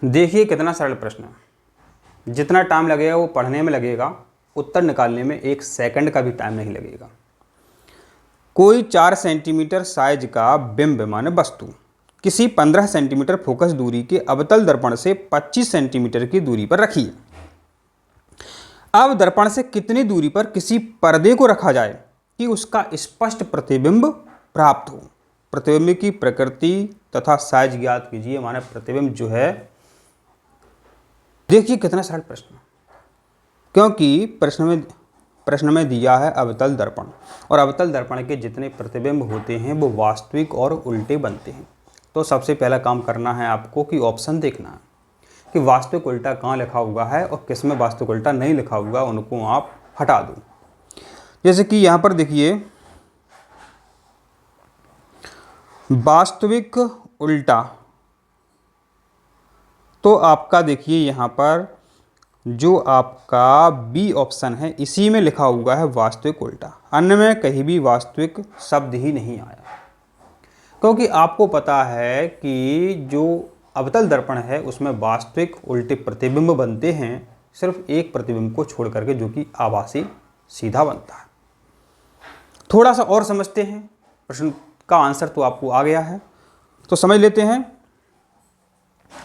देखिए कितना सरल प्रश्न है। जितना टाइम लगेगा वो पढ़ने में लगेगा, उत्तर निकालने में 1 सेकंड का भी टाइम नहीं लगेगा। कोई 4 सेंटीमीटर साइज का बिंब माने वस्तु किसी 15 सेंटीमीटर फोकस दूरी के अवतल दर्पण से 25 सेंटीमीटर की दूरी पर रखी है। अब दर्पण से कितनी दूरी पर किसी पर्दे को रखा जाए कि उसका स्पष्ट प्रतिबिंब प्राप्त हो। प्रतिबिंब की प्रकृति तथा साइज ज्ञात कीजिए। माने प्रतिबिंब जो है, देखिए कितना सरल प्रश्न, क्योंकि प्रश्न में दिया है अवतल दर्पण, और अवतल दर्पण के जितने प्रतिबिंब होते हैं वो वास्तविक और उल्टे बनते हैं। तो सबसे पहला काम करना है आपको कि ऑप्शन देखना है कि वास्तविक उल्टा कहाँ लिखा हुआ है और किस में वास्तविक उल्टा नहीं लिखा हुआ, उनको आप हटा दो। जैसे कि यहाँ पर देखिए वास्तविक उल्टा, तो आपका देखिए यहाँ पर जो आपका बी ऑप्शन है इसी में लिखा हुआ है वास्तविक उल्टा, अन्य में कहीं भी वास्तविक शब्द ही नहीं आया। क्योंकि आपको पता है कि जो अवतल दर्पण है उसमें वास्तविक उल्टे प्रतिबिंब बनते हैं, सिर्फ एक प्रतिबिंब को छोड़ करके जो कि आभासी सीधा बनता है। थोड़ा सा और समझते हैं, प्रश्न का आंसर तो आपको आ गया है, तो समझ लेते हैं।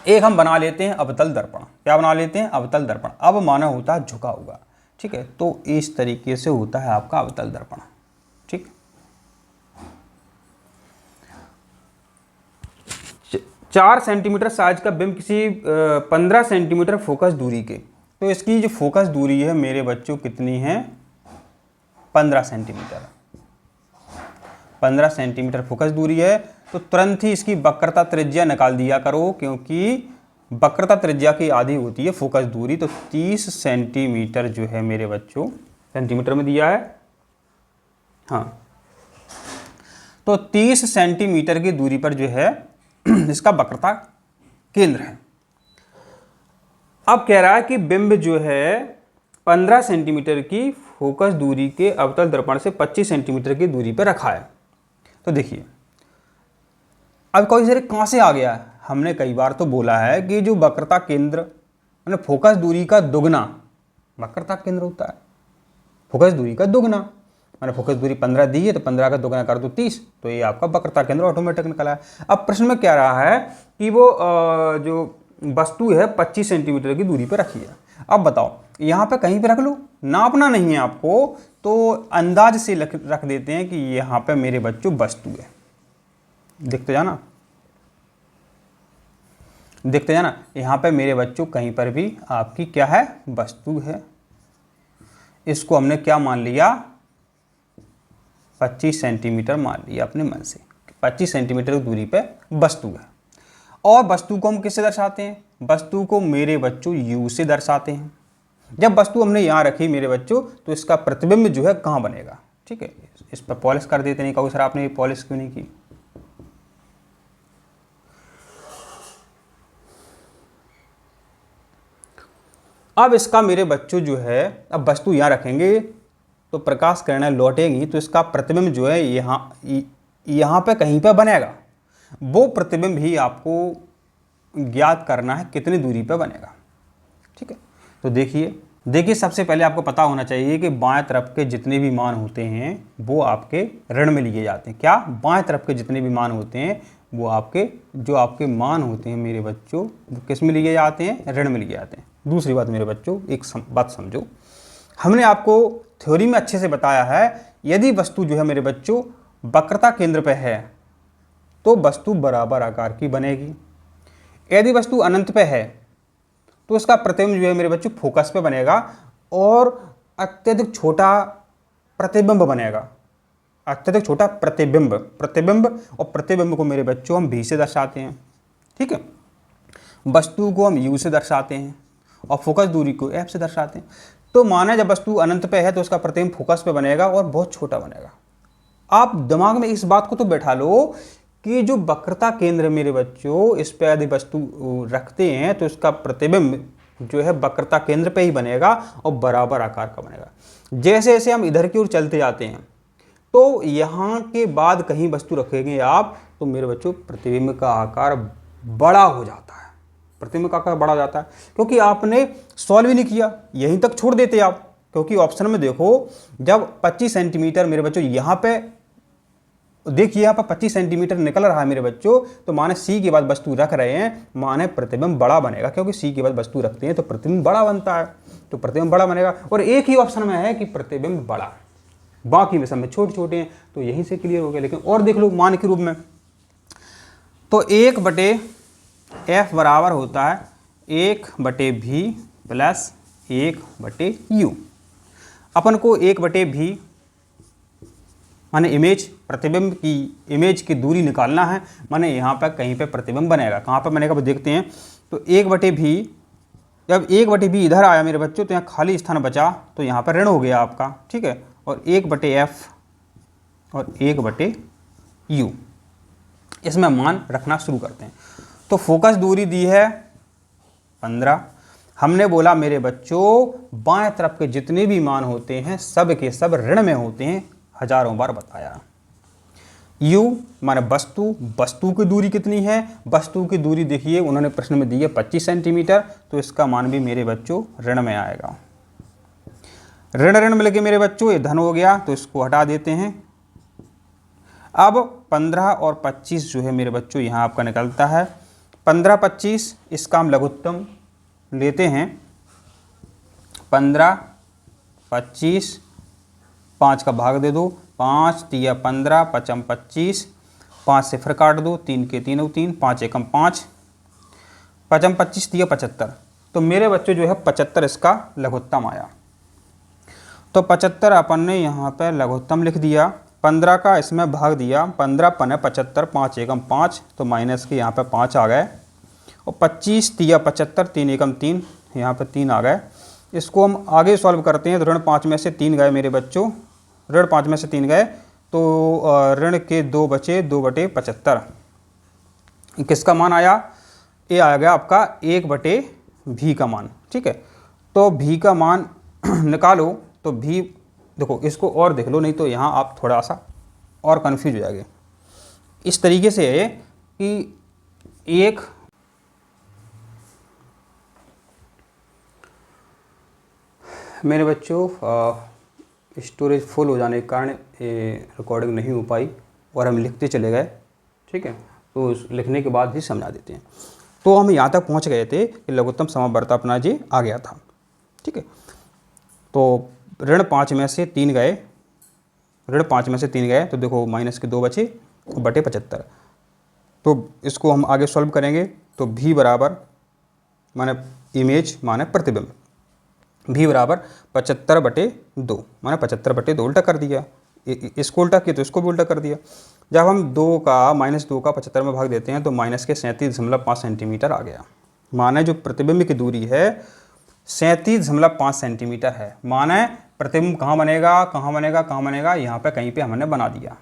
एक हम बना लेते हैं अवतल दर्पण। क्या बना लेते हैं? अवतल दर्पण। अब माना होता है झुका हुआ, ठीक है, तो इस तरीके से होता है आपका अवतल दर्पण, ठीक। 4 सेंटीमीटर साइज का बिंब किसी 15 सेंटीमीटर फोकस दूरी के, तो इसकी जो फोकस दूरी है मेरे बच्चों कितनी है? 15 सेंटीमीटर। 15 सेंटीमीटर फोकस दूरी है, तो तुरंत ही इसकी वक्रता त्रिज्या निकाल दिया करो, क्योंकि वक्रता त्रिज्या की आधी होती है फोकस दूरी। तो 30 सेंटीमीटर जो है मेरे बच्चों, सेंटीमीटर में दिया है, हाँ, तो 30 सेंटीमीटर की दूरी पर जो है इसका वक्रता केंद्र है। अब कह रहा है कि बिंब जो है 15 सेंटीमीटर की फोकस दूरी के अवतल दर्पण से 25 सेंटीमीटर की दूरी पर रखा है। तो देखिए अब कोई सर कहाँ से आ गया है? हमने कई बार तो बोला है कि जो वक्रता केंद्र मतलब फोकस दूरी का दुगना वक्रता केंद्र होता है, फोकस दूरी का दुगना, मैंने फोकस दूरी 15 दी है तो 15 का दुगना कर दो 30, तो ये आपका वक्रता केंद्र ऑटोमेटिक निकला है। अब प्रश्न में क्या रहा है कि वो जो वस्तु है 25 सेंटीमीटर की दूरी पर रखी है। अब बताओ यहाँ पे कहीं पे रख लो, नापना नहीं है आपको, तो अंदाज से रख देते हैं कि यहाँ पे मेरे बच्चों वस्तु है। देखते जाना, देखते जाना, यहाँ पे मेरे बच्चों कहीं पर भी आपकी क्या है? वस्तु है। इसको हमने क्या मान लिया? 25 सेंटीमीटर मान लिया अपने मन से। 25 सेंटीमीटर की दूरी पे वस्तु है। और वस्तु को हम किससे दर्शाते हैं? वस्तु को मेरे बच्चों यू से दर्शाते हैं। जब वस्तु हमने यहाँ रखी मेरे बच्चों, तो इसका प्रतिबिंब जो है कहाँ बनेगा? ठीक है, इस पर पॉलिश कर देते। नहीं कहो सर आपने ये पॉलिश क्यों नहीं की? अब इसका मेरे बच्चों जो है, अब वस्तु यहाँ रखेंगे तो प्रकाश किरणें लौटेंगी, तो इसका प्रतिबिंब जो है यहाँ पे कहीं पे बनेगा। वो प्रतिबिंब ही आपको ज्ञात करना है कितनी दूरी पे बनेगा, ठीक है। तो देखिए सबसे पहले आपको पता होना चाहिए कि बाएं तरफ के जितने भी मान होते हैं वो आपके ऋण में लिए जाते हैं। क्या? बाएं तरफ के जितने भी मान होते हैं वो आपके मान होते हैं मेरे बच्चों, वो किस में लिए जाते हैं? ऋण में लिए जाते हैं। दूसरी बात मेरे बच्चों, एक बात समझो, हमने आपको थ्योरी में अच्छे से बताया है, यदि वस्तु जो है मेरे बच्चों वक्रता केंद्र पे है तो वस्तु बराबर आकार की बनेगी। यदि वस्तु अनंत पे है तो इसका प्रतिबिंब जो है मेरे बच्चों फोकस पे बनेगा और अत्यधिक छोटा प्रतिबिंब बनेगा। अत्यधिक छोटा प्रतिबिंब और प्रतिबिंब को मेरे बच्चों हम भी से दर्शाते हैं, ठीक है। वस्तु को हम यू से दर्शाते हैं और फोकस दूरी को एफ से दर्शाते हैं। तो माना जब वस्तु अनंत पे है तो उसका प्रतिबिंब फोकस पे बनेगा और बहुत छोटा बनेगा। आप दिमाग में इस बात को तो बैठा लो कि जो वक्रता केंद्र मेरे बच्चों, इस पे यदि वस्तु रखते हैं तो इसका प्रतिबिंब जो है वक्रता केंद्र पे ही बनेगा और बराबर आकार का बनेगा। जैसे जैसे हम इधर की ओर चलते जाते हैं तो यहाँ के बाद कहीं वस्तु रखेंगे आप तो मेरे बच्चों प्रतिबिंब का आकार बड़ा हो जाता है। प्रतिबिंब का आकार बड़ा जाता है, क्योंकि आपने सॉल्व ही नहीं किया, यहीं तक छोड़ देते आप। क्योंकि ऑप्शन में देखो, जब 25 सेंटीमीटर मेरे बच्चों यहाँ पे देखिए, यहाँ पर 25 सेंटीमीटर निकल रहा है मेरे बच्चों, तो माने सी के बाद वस्तु रख रहे हैं, माने प्रतिबिंब बड़ा बनेगा, क्योंकि सी के बाद वस्तु रखते हैं तो प्रतिबिंब बड़ा बनता है, तो प्रतिबिंब बड़ा बनेगा। और एक ही ऑप्शन में है कि प्रतिबिंब बड़ा, बाकी में सब में छोटे छोटे हैं, तो यहीं से क्लियर हो गया। लेकिन और देख लो मान के रूप में, तो 1/f बराबर होता है 1/v प्लस 1/u। अपन को 1/v माने इमेज, प्रतिबिंब की इमेज की दूरी निकालना है, माने यहाँ पर कहीं पे प्रतिबिंब बनेगा, कहाँ पर बनेगा वो देखते हैं। तो 1/v, जब 1/v इधर आया मेरे बच्चों तो यहाँ खाली स्थान बचा, तो यहाँ पर ऋण हो गया आपका, ठीक है। और 1/f और 1/u, इसमें मान रखना शुरू करते हैं। तो फोकस दूरी दी है 15। हमने बोला मेरे बच्चों बाएं तरफ के जितने भी मान होते हैं सब के सब ऋण में होते हैं, हजारों बार बताया। u माने वस्तु की दूरी कितनी है, वस्तु की दूरी देखिए उन्होंने प्रश्न में दी है 25 सेंटीमीटर, तो इसका मान भी मेरे बच्चों ऋण में आएगा। ऋण ऋण मिल के मेरे बच्चों ये धन हो गया, तो इसको हटा देते हैं। अब 15 और 25 जो है मेरे बच्चों यहाँ आपका निकलता है 15-25, इसका हम लघुत्तम लेते हैं। 15-25, 5 का भाग दे दो, 5 तिया 15, 5 25, 5 से फिर काट दो, 3 के 3 3, 5 एकम 5, 5 25 तिया 75। तो मेरे बच्चों जो है 75 इसका लघुत्तम आया। तो 75 अपन ने यहाँ पे लघुत्तम लिख दिया, 15 का इसमें भाग दिया, 15 पने 75, 5 एकम 5, तो माइनस के यहाँ पे 5 आ गए। और 25 तिया 75, 3 एकम 3, यहाँ पे 3 आ गए। इसको हम आगे सॉल्व करते हैं, तो ऋण 5 में से 3 गए मेरे बच्चों, ऋण 5 में से 3 गए, तो ऋण के 2 बचे, 2/75। किसका मान आया, ये आ गया आपका 1/v का मान, ठीक है। तो v का मान निकालो, तो v देखो, इसको और देख लो, नहीं तो यहाँ आप थोड़ा सा और कन्फ्यूज हो जाएंगे। इस तरीके से है कि एक मेरे बच्चों स्टोरेज फुल हो जाने के कारण ये रिकॉर्डिंग नहीं हो पाई और हम लिखते चले गए, ठीक है। तो लिखने के बाद ही समझा देते हैं। तो हम यहाँ तक पहुँच गए थे कि लघुत्तम समावर्त अपना जी आ गया था, ठीक है। तो ऋण 5 में से 3 गए, ऋण 5 में से 3 गए, तो देखो माइनस के 2 बचे बटे 75। तो इसको हम आगे सॉल्व करेंगे, तो v बराबर माने इमेज माने प्रतिबिंब, v बराबर 75/2 माने 75/2 उल्टा कर दिया, इसको उल्टा किया तो इसको भी उल्टा कर दिया। जब हम -2 का 75 में भाग देते हैं तो माइनस के 37.5 सेंटीमीटर आ गया। माने जो प्रतिबिंब की दूरी है 37.5 सेंटीमीटर है। माने प्रतिबिंब कहाँ बनेगा, कहाँ बनेगा, कहाँ बनेगा, यहाँ पे कहीं पे हमने बना दिया,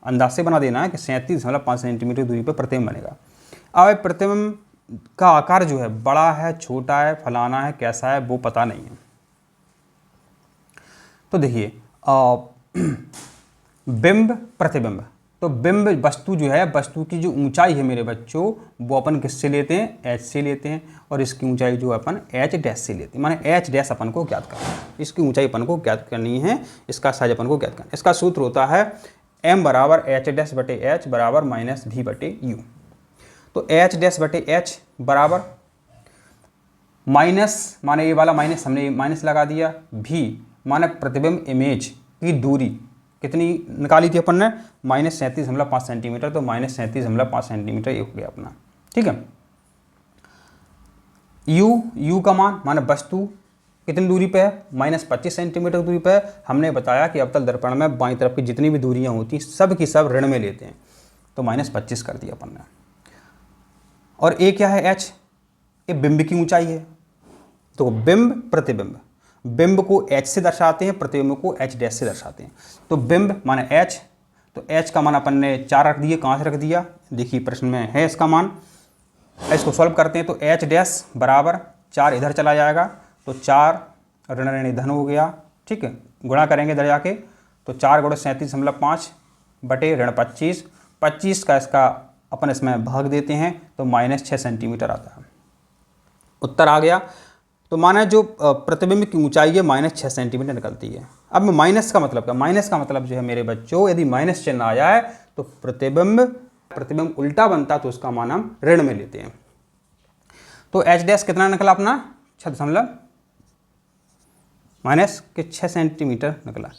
अंदाज से बना देना है कि 37.5 सेंटीमीटर दूरी पर प्रतिबिंब बनेगा। अब प्रतिबिंब का आकार जो है बड़ा है, छोटा है, फलाना है, कैसा है, वो पता नहीं है। तो देखिए बिंब प्रतिबिंब, तो बिंब वस्तु जो है, वस्तु की जो ऊंचाई है मेरे बच्चों, वो अपन किससे लेते हैं, h से लेते हैं, और इसकी ऊंचाई जो अपन h डैश से लेते हैं। माने h डैश अपन को ज्ञात करना है, इसकी ऊंचाई अपन को ज्ञात करनी है, इसका साइज अपन को ज्ञात करना है। इसका सूत्र होता है m बराबर h डैश बटे h बराबर -v/u। तो h डैश बटे h बराबर माइनस, माने ये वाला माइनस हमने माइनस लगा दिया, v माने प्रतिबिंब इमेज की दूरी कितनी निकाली थी अपन ने, -37.5 सेंटीमीटर, तो -37.5 सेंटीमीटर ये हो गया अपना, ठीक है। u का मान माने वस्तु कितनी दूरी पे है, -25 सेंटीमीटर दूरी पे है। हमने बताया कि अवतल दर्पण में बाईं तरफ की जितनी भी दूरियां होती हैं सब की सब ऋण में लेते हैं, तो -25 कर दिया अपन ने। और a क्या है, h, ये बिंब की ऊंचाई है। तो बिंब प्रतिबिंब, बिंब को h से दर्शाते हैं, प्रतिबिंब को h डैश से दर्शाते हैं। तो बिंब माने h, तो h का मान अपन ने 4 रख दिए। कहाँ से रख दिया, देखिए प्रश्न में है इसका मान। इसको सॉल्व करते हैं, तो h डैश बराबर 4 इधर चला जाएगा, तो 4 ऋण ऋण धन हो गया, ठीक है। गुणा करेंगे इधर जाके, तो 4 × 37.5 बटे ऋण 25 का इसका अपन इसमें भाग देते हैं, तो -6 सेंटीमीटर आता है। उत्तर आ गया। तो माना जो प्रतिबिंब की ऊंचाई है -6 सेंटीमीटर निकलती है। अब मैं माइनस का मतलब क्या, माइनस का मतलब जो है मेरे बच्चों, यदि माइनस चिन्ह आ जाए तो प्रतिबिंब उल्टा बनता, तो उसका मान हम ऋण में लेते हैं। तो एच डैश कितना निकला अपना, 6 -6 सेंटीमीटर निकला।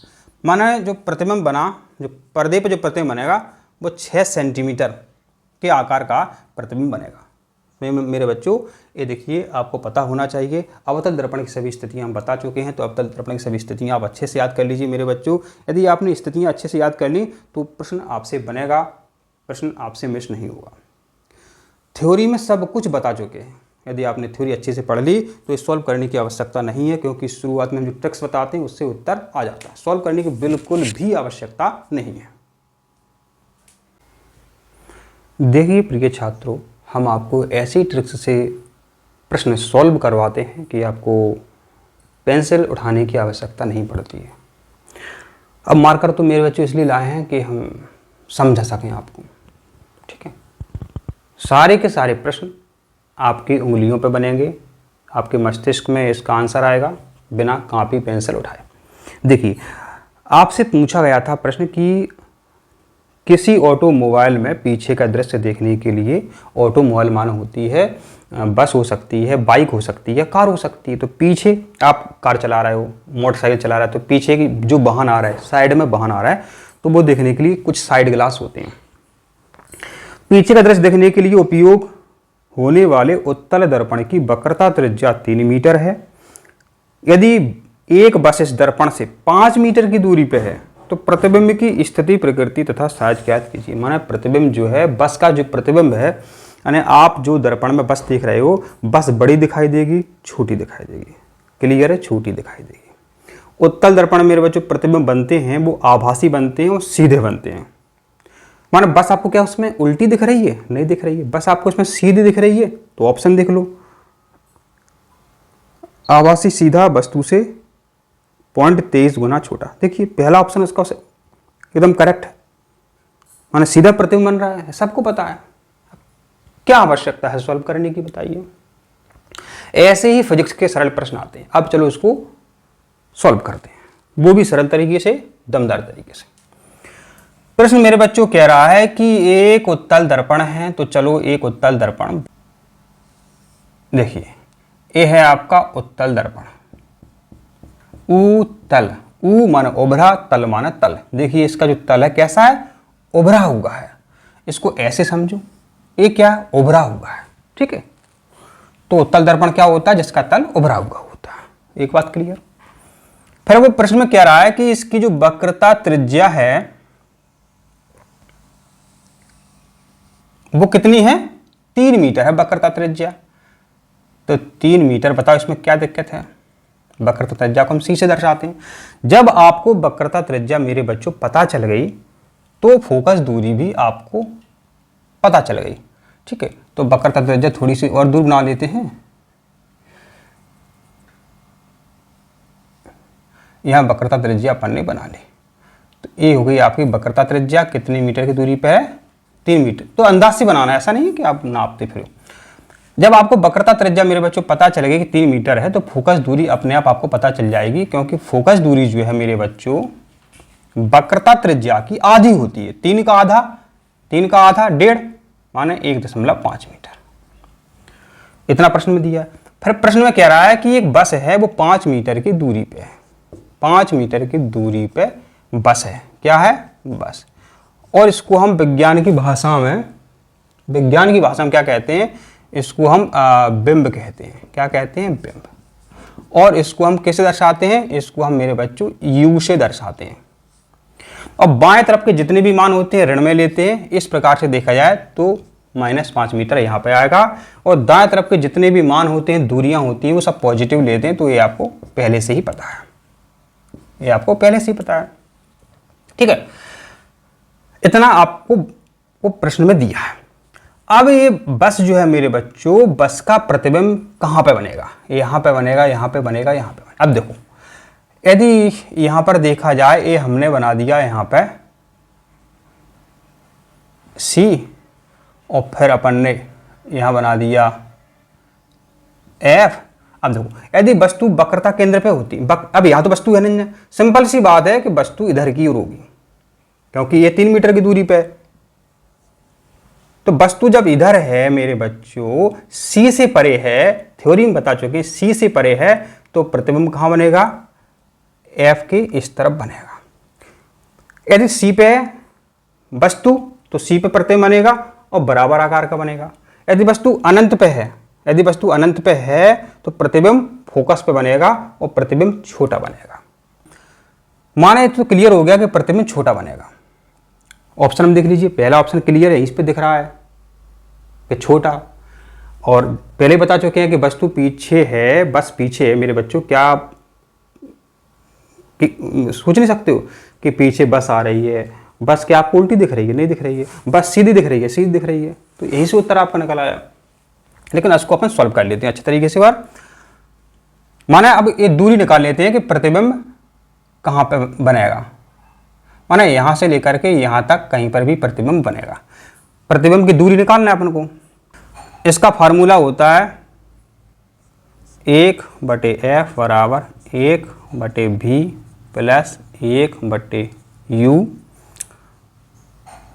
माना जो प्रतिबिंब बना, जो पर्दे पे जो प्रतिबिंब बनेगा वो 6 सेंटीमीटर के आकार का प्रतिबिंब बनेगा। मेरे बच्चों ये देखिए, आपको पता होना चाहिए। अवतल दर्पण की सभी स्थितियां हम बता चुके हैं, तो अवतल दर्पण की सभी स्थितियां आप अच्छे से याद कर लीजिए मेरे बच्चों। यदि आपने स्थितियां अच्छे से याद कर ली तो प्रश्न आपसे बनेगा, प्रश्न आपसे मिस नहीं होगा। थ्योरी में सब कुछ बता चुके हैं। यदि आपने थ्योरी अच्छे से पढ़ ली तो सॉल्व करने की आवश्यकता नहीं है, क्योंकि शुरुआत में हम जो ट्रिक्स बताते हैं उससे उत्तर आ जाता है। सॉल्व करने की बिल्कुल भी आवश्यकता नहीं है। देखिए प्रिय छात्रों, हम आपको ऐसी ट्रिक्स से प्रश्न सॉल्व करवाते हैं कि आपको पेंसिल उठाने की आवश्यकता नहीं पड़ती है। अब मार्कर तो मेरे बच्चों इसलिए लाए हैं कि हम समझा सकें आपको, ठीक है। सारे के सारे प्रश्न आपकी उंगलियों पे बनेंगे, आपके मस्तिष्क में इसका आंसर आएगा बिना कॉपी पेंसिल उठाए। देखिए, आपसे पूछा गया था प्रश्न कि किसी ऑटोमोबाइल में पीछे का दृश्य देखने के लिए, ऑटोमोबाइल मानो होती है बस हो सकती है, बाइक हो सकती है, कार हो सकती है। तो पीछे आप कार चला रहे हो, मोटरसाइकिल चला रहे हो, तो पीछे की जो वाहन आ रहा है, साइड में वाहन आ रहा है, तो वो देखने के लिए कुछ साइड ग्लास होते हैं। पीछे का दृश्य देखने के लिए उपयोग होने वाले उत्तल दर्पण की वक्रता त्रिज्या 3 मीटर है। यदि एक बस इस दर्पण से 5 मीटर की दूरी पे है तो प्रतिबिंब की स्थिति, प्रकृति तथा साइज ज्ञात कीजिए। माना प्रतिबिंब जो है, बस का जो प्रतिबिंब है, यानी आप जो दर्पण में बस देख रहे हो, बस बड़ी दिखाई देगी, छोटी दिखाई देगी। क्लियर है, छोटी दिखाई देगी। उत्तल दर्पण मेरे बच्चों प्रतिबिंब बनते हैं वो आभासी बनते हैं और सीधे बनते हैं। माना बस आपको क्या उसमें उल्टी दिख रही है, नहीं दिख रही है, बस आपको उसमें सीधी दिख रही है, तो ऑप्शन देख लो, आभासी सीधा वस्तु से 0.23 गुना छोटा। देखिए पहला ऑप्शन उसका एकदम करेक्ट है, माना सीधा प्रतिबिंब बन रहा है, सबको पता है। क्या आवश्यकता है सॉल्व करने की, बताइए। ऐसे ही फिजिक्स के सरल प्रश्न आते हैं। अब चलो इसको सॉल्व करते हैं, वो भी सरल तरीके से, दमदार तरीके से। प्रश्न मेरे बच्चों कह रहा है कि एक उत्तल दर्पण है, तो चलो एक उत्तल दर्पण, देखिए ये है आपका उत्तल दर्पण। उत्तल, उ माना उभरा, तल माना तल। देखिए इसका जो तल है कैसा है, उभरा हुआ है। इसको ऐसे समझो, ये क्या है, उभरा हुआ है, ठीक है। तो उत्तल दर्पण क्या होता है, जिसका तल उभरा हुआ होता है। एक बात क्लियर। फिर वो प्रश्न में कह रहा है कि इसकी जो वक्रता त्रिज्या है वो कितनी है, 3 मीटर है वक्रता त्रिज्या। तो 3 मीटर, बताओ इसमें क्या दिक्कत है। वक्रता त्रिज्या को हम सी से दर्शाते हैं। जब आपको वक्रता त्रिज्या मेरे बच्चों पता चल गई तो फोकस दूरी भी आपको पता चल गई, ठीक है। तो वक्रता त्रिज्या थोड़ी सी और दूर बना देते हैं। यहां वक्रता त्रिज्या अपन ने बना ली, तो ये हो गई आपकी वक्रता त्रिज्या। कितने मीटर की दूरी पे है, 3 मीटर। तो अंदाज से बनाना है, ऐसा नहीं है कि आप नापते फिरो। जब आपको वक्रता त्रिज्या मेरे बच्चों पता चलेगी कि 3 मीटर है, तो फोकस दूरी अपने आप आपको पता चल जाएगी, क्योंकि फोकस दूरी जो है मेरे बच्चों वक्रता त्रिज्या की आधी होती है। 3 का आधा, 3 का आधा 1.5 माने 1.5 मीटर। इतना प्रश्न में दिया है। फिर प्रश्न में कह रहा है कि एक बस है, वो 5 मीटर की दूरी पे है। 5 मीटर की दूरी पे बस है, क्या है, बस। और इसको हम विज्ञान की भाषा में क्या कहते हैं, इसको हम बिंब कहते हैं। क्या कहते हैं, बिंब। और इसको हम कैसे दर्शाते हैं, इसको हम मेरे बच्चों यू से दर्शाते हैं। और बाएं तरफ के जितने भी मान होते हैं ऋण में लेते हैं। इस प्रकार से देखा जाए तो -5 मीटर यहाँ पे आएगा। और दाएं तरफ के जितने भी मान होते हैं, दूरियां होती हैं, वो सब पॉजिटिव लेते हैं। तो ये आपको पहले से ही पता है, ये आपको पहले से ही पता है, ठीक है। इतना आपको वो प्रश्न में दिया है। अब ये बस जो है मेरे बच्चों, बस का प्रतिबिंब कहाँ पे बनेगा, यहाँ पे बनेगा, यहाँ पे बनेगा, यहाँ पे बनेगा। अब देखो, यदि यहाँ पर देखा जाए, ये हमने बना दिया यहाँ पे सी, और फिर अपन ने यहाँ बना दिया एफ। अब देखो यदि वस्तु वक्रता केंद्र पे होती, अब यहाँ तो वस्तु है नहीं, सिंपल सी बात है कि वस्तु इधर की ओर होगी क्योंकि ये 3 मीटर की दूरी पे। तो वस्तु जब इधर है मेरे बच्चों, सी से परे है, थ्योरी में बता चुके हैं सी से परे है, तो प्रतिबिंब कहाँ बनेगा, एफ के इस तरफ बनेगा। यदि सी पे है वस्तु तो सी पे प्रतिबिंब बनेगा और बराबर आकार का बनेगा। यदि वस्तु अनंत पे है, यदि वस्तु अनंत पे है तो प्रतिबिंब फोकस पे बनेगा और प्रतिबिंब छोटा बनेगा। माने तो क्लियर हो गया कि प्रतिबिंब छोटा बनेगा। ऑप्शन में देख लीजिए, पहला ऑप्शन क्लियर है, इस पे दिख रहा है कि छोटा, और पहले बता चुके हैं कि वस्तु पीछे है, बस पीछे है मेरे बच्चों। क्या आप सोच नहीं सकते हो कि पीछे बस आ रही है, बस क्या आपको उल्टी दिख रही है, नहीं दिख रही है, बस सीधी दिख रही है, सीधी दिख रही है, तो यही से उत्तर आपका निकल आया। लेकिन इसको अपन सॉल्व कर लेते हैं अच्छे तरीके से बार। माने अब ये दूरी निकाल लेते हैं कि प्रतिबिंब कहाँ पे बनेगा। माने यहाँ से लेकर के यहाँ तक कहीं पर भी प्रतिबिंब बनेगा। प्रतिबिंब की दूरी निकालना है अपन को। इसका फार्मूला होता है 1/f बराबर 1/v प्लस 1/u।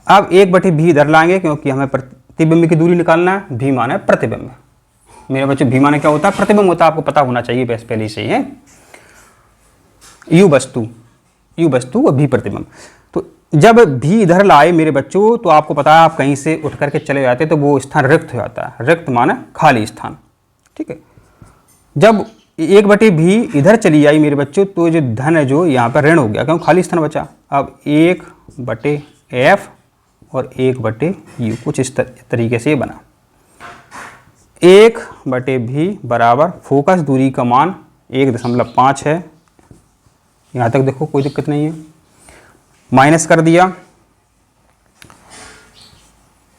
अब 1/v इधर लाएंगे क्योंकि हमें प्रतिबिंब की दूरी निकालना है। v माने प्रतिबिंब। मेरे बच्चों v माने क्या होता है, प्रतिबिंब होता है, आपको पता होना चाहिए बस पहले से ही है। u वस्तु और v प्रतिबिंब। तो जब v इधर लाए मेरे बच्चों तो आपको पता है आप कहीं से उठ करके चले जाते तो वो स्थान रिक्त हो जाता है। रिक्त माने खाली स्थान, ठीक है। जब 1/v इधर चली आई मेरे बच्चों तो जो धन है जो यहाँ पर ऋण हो गया क्योंकि खाली स्थान बचा। अब 1/f और 1/u कुछ इस तरीके से बना। 1/v बराबर फोकस दूरी का मान 1.5 है। यहाँ तक देखो कोई दिक्कत नहीं है, माइनस कर दिया।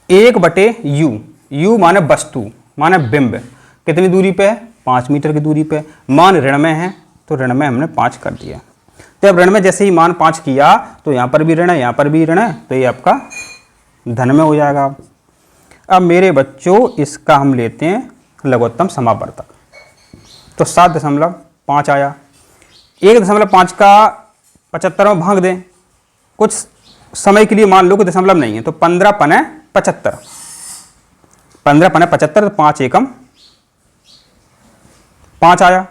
1/u, u माने वस्तु माने बिंब, कितनी दूरी पे है, 5 मीटर की दूरी पे। मान ऋण में है तो ऋण में हमने 5 कर दिया। तो अब ऋण में जैसे ही मान 5 किया तो यहाँ पर भी ऋण है, यहाँ पर भी ऋण है, तो ये आपका धन में हो जाएगा। अब मेरे बच्चों इसका हम लेते हैं लघुत्तम समावर्तक, तो 7.5 आया। 1.5 का 75 में भाग दें, कुछ समय के लिए मान लो कि दशमलव नहीं है, तो 15×75, 15×75 तो 5 एकम 5 आया,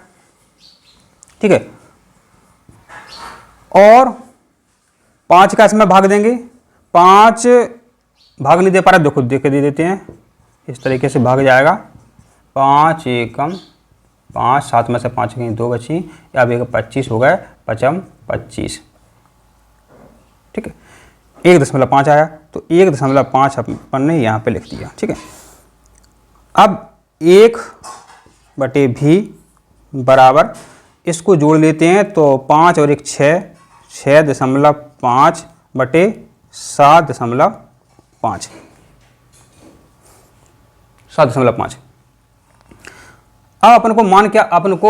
ठीक है। और 5 का इसमें भाग देंगे, 5 भाग नहीं दे पा रहा, देखो देख के दे देते हैं, इस तरीके से भाग जाएगा। 5 एकम 5, 7 में से 5 गई 2 बची, अब 25 हो गए, 25, ठीक है। 1.5 आया तो 1.5 अपन ने यहाँ पे लिख दिया, ठीक है। अब 1/v बराबर इसको जोड़ लेते हैं तो 5 और 1 6, 6.5 बटे 7.5, 7.5। अब अपन को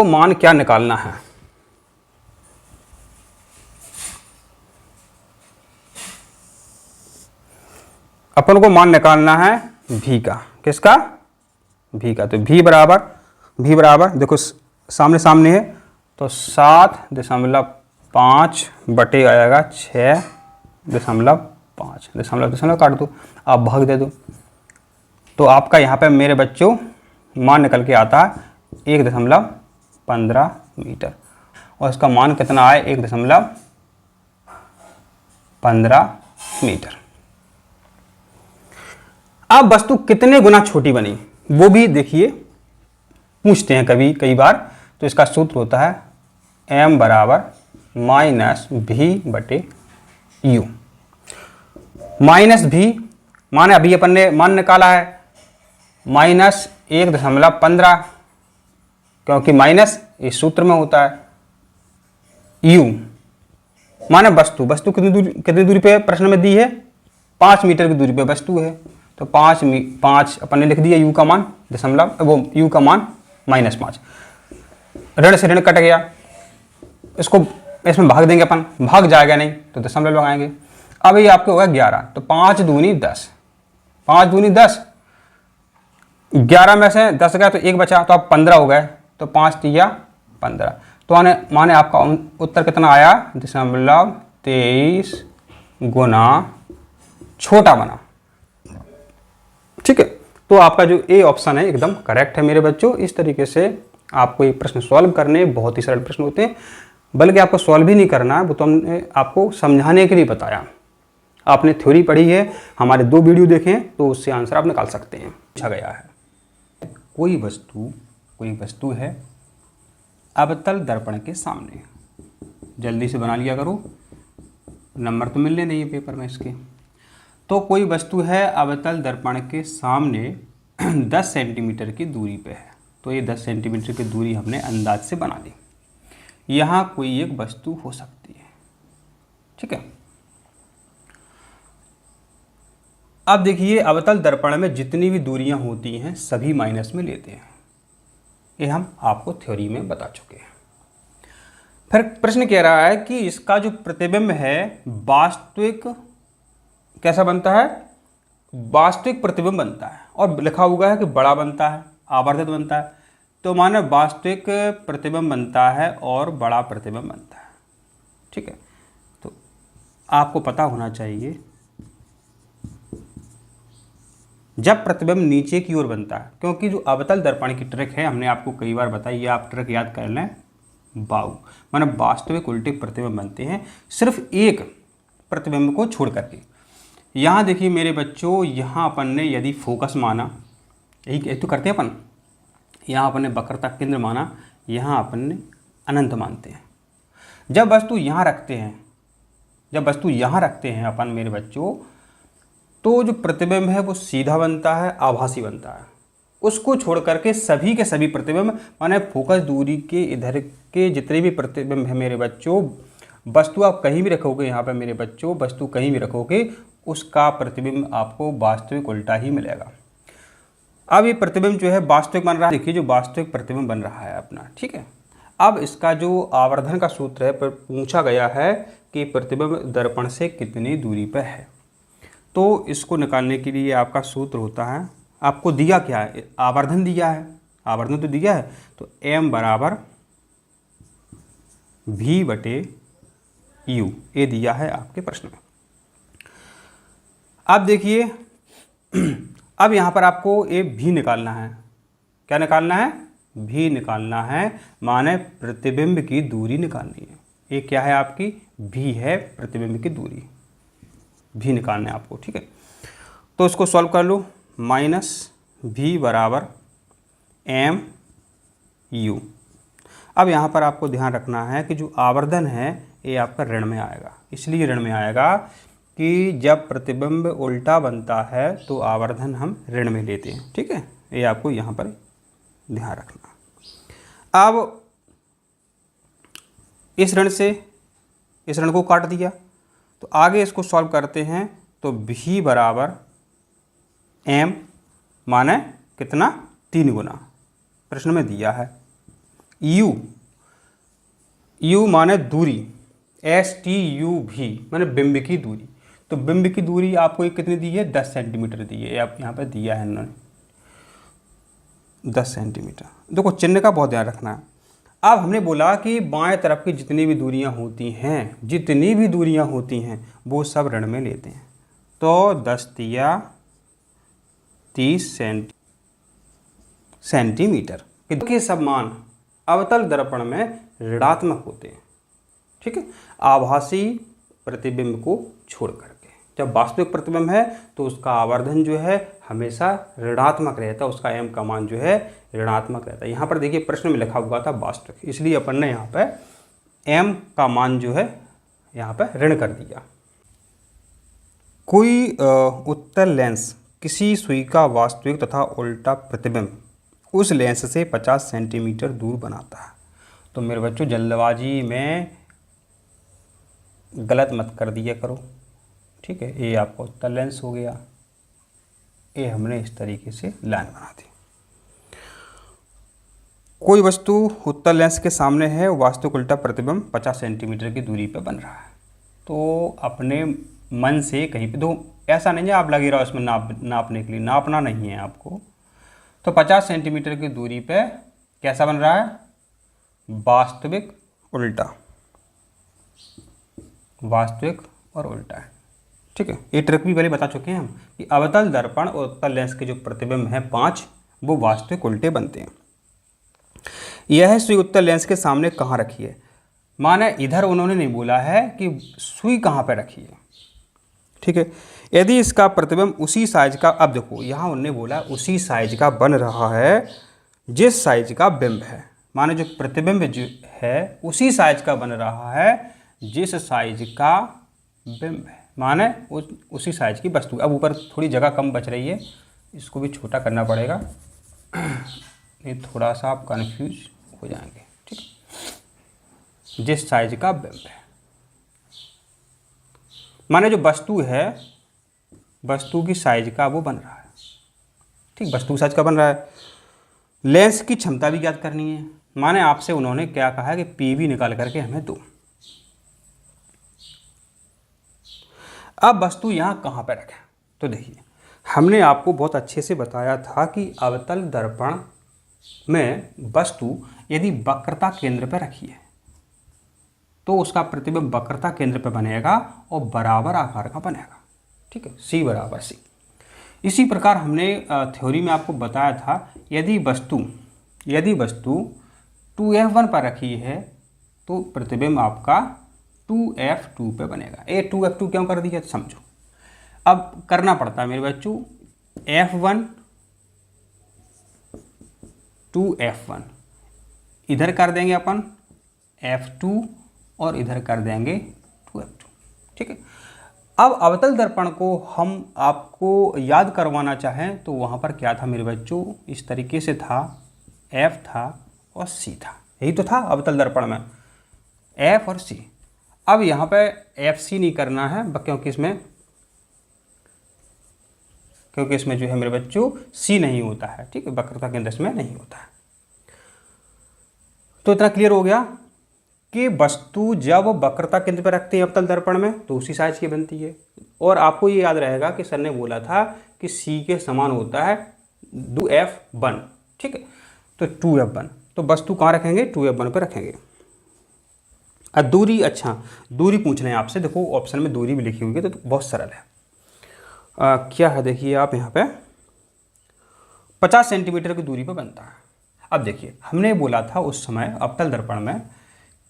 मान क्या निकालना है, अपन को मान निकालना है v का। किसका, v का। तो v बराबर देखो सामने सामने है तो 7.5 बटे आएगा 6.5, दशमलव काट दो, आप भाग दे दो, तो आपका यहाँ पे मेरे बच्चों मान निकल के आता है 1.15 मीटर। और इसका मान कितना आए, 1.15 मीटर। अब वस्तु कितने गुना छोटी बनी वो भी देखिए, पूछते हैं कई बार। तो इसका सूत्र होता है m बराबर -v/u। -v माने अभी अपन ने मान निकाला है -1.15, क्योंकि माइनस इस सूत्र में होता है। u माने वस्तु कितनी दूरी पे प्रश्न में दी है, 5 मीटर की दूरी पे वस्तु है, तो 5 अपन ने लिख दिया u का मान, u का मान -5। ऋण से ऋण कट गया, इसको इसमें भाग देंगे अपन, भाग जाएगा नहीं तो दशमलव लगाएंगे। अब ये आपके होगा 11, तो 5 दूनी 10, 5 दूनी 10, 11 में से 10 गया तो 1 बचा, तो अब 15 हो गए, तो 5 तिया 15। तो माने आपका उत्तर कितना आया, 23 गुना छोटा बना। ठीक है, तो आपका जो ए ऑप्शन है एकदम करेक्ट है मेरे बच्चों। इस तरीके से आपको ये प्रश्न सॉल्व करने, बहुत ही सरल प्रश्न होते हैं, बल्कि आपको सॉल्व ही नहीं करना है, वो तो हमने आपको समझाने के लिए बताया। आपने थ्योरी पढ़ी है, हमारे 2 वीडियो देखें तो उससे आंसर आप निकाल सकते हैं। पूछा गया है कोई वस्तु है अवतल दर्पण के सामने, जल्दी से बना लिया करो, नंबर तो मिलने नहीं है पेपर में इसके। तो कोई वस्तु है अवतल दर्पण के सामने 10 सेंटीमीटर की दूरी पे है। तो ये 10 सेंटीमीटर की दूरी हमने अंदाज से बना ली। यहाँ कोई एक वस्तु हो सकती है, ठीक है। अब देखिए अवतल दर्पण में जितनी भी दूरियां होती हैं सभी माइनस में लेते हैं, ये हम आपको थ्योरी में बता चुके हैं। फिर प्रश्न कह रहा है कि इसका जो प्रतिबिंब है वास्तविक कैसा बनता है, वास्तविक प्रतिबिंब बनता है, और लिखा हुआ है कि बड़ा बनता है, आवर्धित बनता है। तो माने वास्तविक प्रतिबिंब बनता है और बड़ा प्रतिबिंब बनता है, ठीक है। तो आपको पता होना चाहिए जब प्रतिबिंब नीचे की ओर बनता है, क्योंकि जो अवतल दर्पण की ट्रिक है हमने आपको कई बार बताई, ये आप ट्रिक याद कर लें, बाऊ माने वास्तविक उल्टे प्रतिबिंब बनते हैं सिर्फ एक प्रतिबिंब को छोड़ करके। यहाँ देखिए मेरे बच्चों, यहाँ अपन ने यदि फोकस माना, यही तो करते हैं अपन, यहाँ अपन ने वक्रता केंद्र माना, यहाँ अपन ने अनंत मानते हैं। जब वस्तु यहाँ रखते हैं अपन मेरे बच्चों, तो जो प्रतिबिंब है वो सीधा बनता है, आभासी बनता है। उसको छोड़ करके सभी के सभी प्रतिबिंब माने फोकस दूरी के इधर के जितने भी प्रतिबिंब है मेरे बच्चों, वस्तु आप कहीं भी रखोगे, यहाँ पे मेरे बच्चों वस्तु कहीं भी रखोगे, उसका प्रतिबिंब आपको वास्तविक उल्टा ही मिलेगा। अब ये प्रतिबिंब जो है वास्तविक बन रहा है, देखिए जो वास्तविक प्रतिबिंब बन रहा है अपना, ठीक है। अब इसका जो आवर्धन का सूत्र है पर पूछा गया है कि प्रतिबिंब दर्पण से कितनी दूरी पर है, तो इसको निकालने के लिए आपका सूत्र होता है, आपको दिया क्या है, आवर्धन दिया है, आवर्धन तो दिया है, तो m बराबर v बटे u, ये दिया है आपके प्रश्न में। अब देखिए अब यहाँ पर आपको ये v निकालना है, क्या निकालना है, v निकालना है, माने प्रतिबिंब की दूरी निकालनी है। ये क्या है आपकी, v है प्रतिबिंब की दूरी, v निकालना है आपको, ठीक है। तो इसको सॉल्व कर लो, माइनस v बराबर m u। अब यहाँ पर आपको ध्यान रखना है कि जो आवर्धन है ये आपका ऋण में आएगा, इसलिए ऋण में आएगा कि जब प्रतिबिंब उल्टा बनता है तो आवर्धन हम ऋण में लेते हैं, ठीक है। ये आपको यहाँ पर ध्यान रखना। अब इस ऋण से इस ऋण को काट दिया, तो आगे इसको सॉल्व करते हैं, तो v बराबर m माने कितना, 3 गुना, प्रश्न में दिया है। u माने दूरी, STUV माने बिंब की दूरी, तो बिंब की दूरी आपको ये कितनी दी है, 10 सेंटीमीटर दी है, आप यहाँ पर दिया है इन्होंने 10 सेंटीमीटर। देखो चिन्ह का बहुत ध्यान रखना है। अब हमने बोला कि बाएं तरफ की जितनी भी दूरियां होती हैं वो सब ऋण में लेते हैं, तो 10 तिया 30 सेंटीमीटर के सब मान अवतल दर्पण में ऋणात्मक होते हैं, ठीक है, आभासी प्रतिबिंब को छोड़ करके। जब वास्तविक प्रतिबिंब है तो उसका आवर्धन जो है हमेशा ऋणात्मक रहता है, उसका m का मान जो है ऋणात्मक रहता है। यहाँ पर देखिए प्रश्न में लिखा हुआ था वास्तविक, इसलिए अपन ने यहाँ पर m का मान जो है यहाँ पर ऋण कर दिया। कोई उत्तल लेंस किसी सुई का वास्तविक तथा उल्टा प्रतिबिंब उस लेंस से 50 सेंटीमीटर दूर बनाता है। तो मेरे बच्चों जल्दबाजी में गलत मत कर दिया करो, ठीक है। ये आपका उत्तल लेंस हो गया, ये हमने इस तरीके से लाइन बना दी। कोई वस्तु उत्तल लेंस के सामने है, वास्तविक उल्टा प्रतिबिंब 50 सेंटीमीटर की दूरी पर बन रहा है। तो अपने मन से कहीं पे, तो ऐसा नहीं है आप लगे रहो इसमें नापने के लिए, नापना नहीं है आपको। तो 50 सेंटीमीटर की दूरी पे कैसा बन रहा है? वास्तविक उल्टा, वास्तविक और उल्टा है। ठीक है, ये ट्रिक भी पहले बता चुके हैं हम कि अवतल दर्पण और उत्तल लेंस के जो प्रतिबिंब हैं 5 वो वास्तविक उल्टे बनते हैं। यह सुई उत्तल लेंस के सामने कहाँ रखी है? माने इधर उन्होंने नहीं बोला है कि सुई कहाँ पे रखी है। ठीक है, यदि इसका प्रतिबिंब उसी साइज का, अब देखो यहाँ उन्होंने बोला उसी साइज का बन रहा है जिस साइज का बिंब है। माने जो प्रतिबिंब जो है उसी साइज का बन रहा है जिस साइज का बिंब है, माने उसी साइज की वस्तु। अब ऊपर थोड़ी जगह कम बच रही है, इसको भी छोटा करना पड़ेगा, ये थोड़ा सा आप कंफ्यूज हो जाएंगे। ठीक, जिस साइज का बिंब है माने जो वस्तु है, वस्तु की साइज का वो बन रहा है। ठीक, वस्तु साइज का बन रहा है। लेंस की क्षमता भी ज्ञात करनी है। माने आपसे उन्होंने क्या कहा है कि पीवी निकाल करके हमें दो। अब वस्तु यहाँ कहाँ पर रखें? तो देखिए, हमने आपको बहुत अच्छे से बताया था कि अवतल दर्पण में वस्तु यदि वक्रता केंद्र पर रखी है तो उसका प्रतिबिंब वक्रता केंद्र पर बनेगा और बराबर आकार का बनेगा। ठीक है, C बराबर C। इसी प्रकार हमने थ्योरी में आपको बताया था यदि वस्तु 2F1 पर रखी है तो प्रतिबिंब आपका 2F2 पे बनेगा। ये 2F2 क्यों कर दिया समझो। अब करना पड़ता है मेरे बच्चों, F1 2F1 इधर कर देंगे अपन F2 और इधर कर देंगे 2F2। ठीक है, अब अवतल दर्पण को हम आपको याद करवाना चाहें तो वहाँ पर क्या था मेरे बच्चों, इस तरीके से था, F था और C था। यही तो था अवतल दर्पण में, F और C। अब यहाँ पे FC नहीं करना है क्योंकि इसमें जो है मेरे बच्चों C नहीं होता है। ठीक है, वक्रता केंद्र इसमें नहीं होता है। तो इतना क्लियर हो गया कि वस्तु जब वक्रता केंद्र पर रखते हैं अवतल दर्पण में तो उसी साइज की बनती है। और आपको ये याद रहेगा कि सर ने बोला था कि C के समान होता है 2F1। ठीक है, तो 2F1, तो वस्तु कहाँ रखेंगे? 2F1 पर रखेंगे। अब दूरी, अच्छा दूरी पूछ रहे हैं आपसे, देखो ऑप्शन में दूरी भी लिखी हुई है तो बहुत सरल है। क्या है देखिए आप यहाँ पे 50 सेंटीमीटर की दूरी पर बनता है। अब देखिए हमने बोला था उस समय अवतल दर्पण में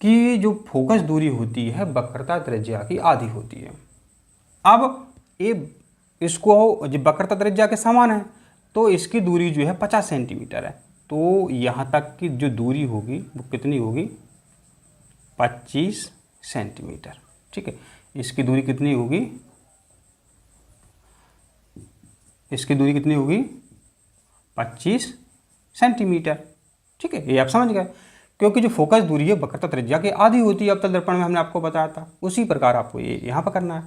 कि जो फोकस दूरी होती है वक्रता त्रिज्या की आधी होती है। अब ये इसको जब वक्रता त्रिज्या के समान है तो इसकी दूरी जो है 50 सेंटीमीटर है, तो यहाँ तक की जो दूरी होगी वो कितनी होगी? 25 सेंटीमीटर। ठीक है, इसकी दूरी कितनी होगी? इसकी दूरी कितनी होगी? 25 सेंटीमीटर। ठीक है, ये आप समझ गए, क्योंकि जो फोकस दूरी है वक्रता त्रिज्या की आधी होती है अवतल दर्पण में, हमने आपको बताया था। उसी प्रकार आपको ये यहाँ पर करना है।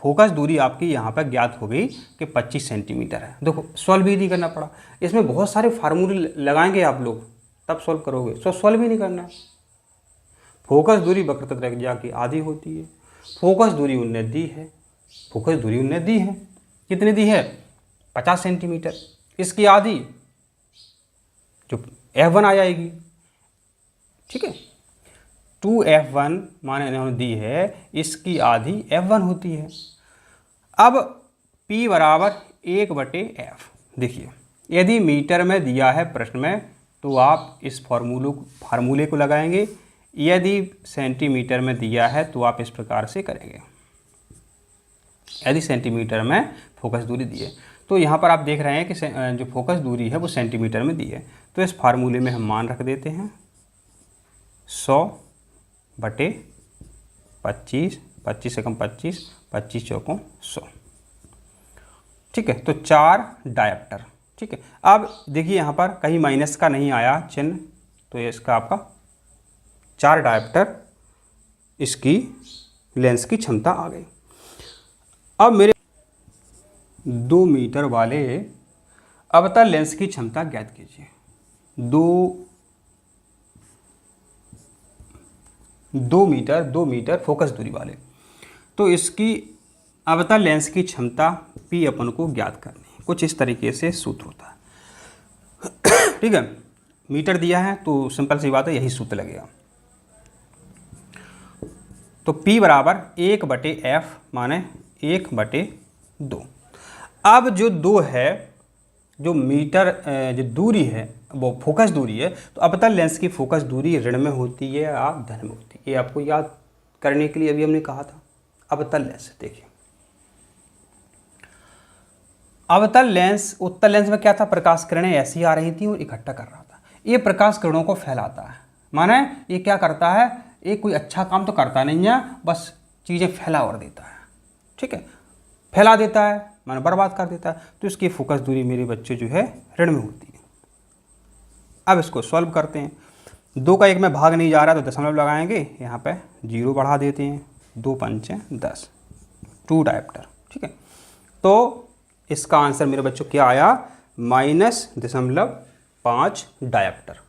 फोकस दूरी आपकी यहाँ पर ज्ञात हो गई कि 25 सेंटीमीटर है। देखो सॉल्व भी नहीं करना पड़ा, इसमें बहुत सारे फार्मूले लगाएंगे आप लोग तब सॉल्व करोगे, सॉल्व भी नहीं करना है। फोकस दूरी वक्रता त्रिज्या की आधी होती है, फोकस दूरी उन्हें दी है, फोकस दूरी उन्हें दी है, कितनी दी है? 50 सेंटीमीटर। इसकी आधी जो F1 आ जाएगी। ठीक है, 2F1 माने इन्होंने दी है, इसकी आधी F1 होती है। अब P बराबर 1/F। देखिए यदि मीटर में दिया है प्रश्न में तो आप इस फार्मूले को लगाएंगे, यदि सेंटीमीटर में दिया है तो आप इस प्रकार से करेंगे। यदि सेंटीमीटर में फोकस दूरी दी है तो यहाँ पर आप देख रहे हैं कि जो फोकस दूरी है वो सेंटीमीटर में दी है, तो इस फार्मूले में हम मान रख देते हैं 100/25, 25 से कम 25, 25 चौकों 100। ठीक है, तो 4 डायप्टर। ठीक है, अब देखिए यहाँ पर कहीं माइनस का नहीं आया चिन्ह, तो ये इसका आपका 4 डायप्टर इसकी लेंस की क्षमता आ गई। अब मेरे 2 मीटर वाले अवतल लेंस की क्षमता ज्ञात कीजिए। 2 मीटर फोकस दूरी वाले, तो इसकी अवतल लेंस की क्षमता P अपन को ज्ञात करनी है। कुछ इस तरीके से सूत्र होता है। ठीक है, मीटर दिया है तो सिंपल सी बात है, यही सूत्र लगेगा। तो P बराबर 1/f माने 1/2। अब जो 2 है, जो मीटर जो दूरी है वो फोकस दूरी है, तो अवतल लेंस की फोकस दूरी ऋण में होती है या धन में होती है, ये आपको याद करने के लिए अभी हमने कहा था। अवतल लेंस देखिए, अवतल लेंस, उत्तल लेंस में क्या था, प्रकाश किरणें ऐसी आ रही थी और इकट्ठा कर रहा था। ये प्रकाश किरणों को फैलाता है, माने ये क्या करता है, ये कोई अच्छा काम तो करता नहीं है, बस चीज़ें फैला और देता है। ठीक है, फैला देता है माने बर्बाद कर देता है। तो इसकी फोकस दूरी मेरे बच्चे जो है ऋण में होती है। अब इसको सॉल्व करते हैं। 2 का 1 में भाग नहीं जा रहा तो दशमलव लगाएंगे, यहाँ पे 0 बढ़ा देते हैं, 2 पंचे 10, 2 डायप्टर। ठीक है, तो इसका आंसर मेरे बच्चों क्या आया, -0.5 डायप्टर।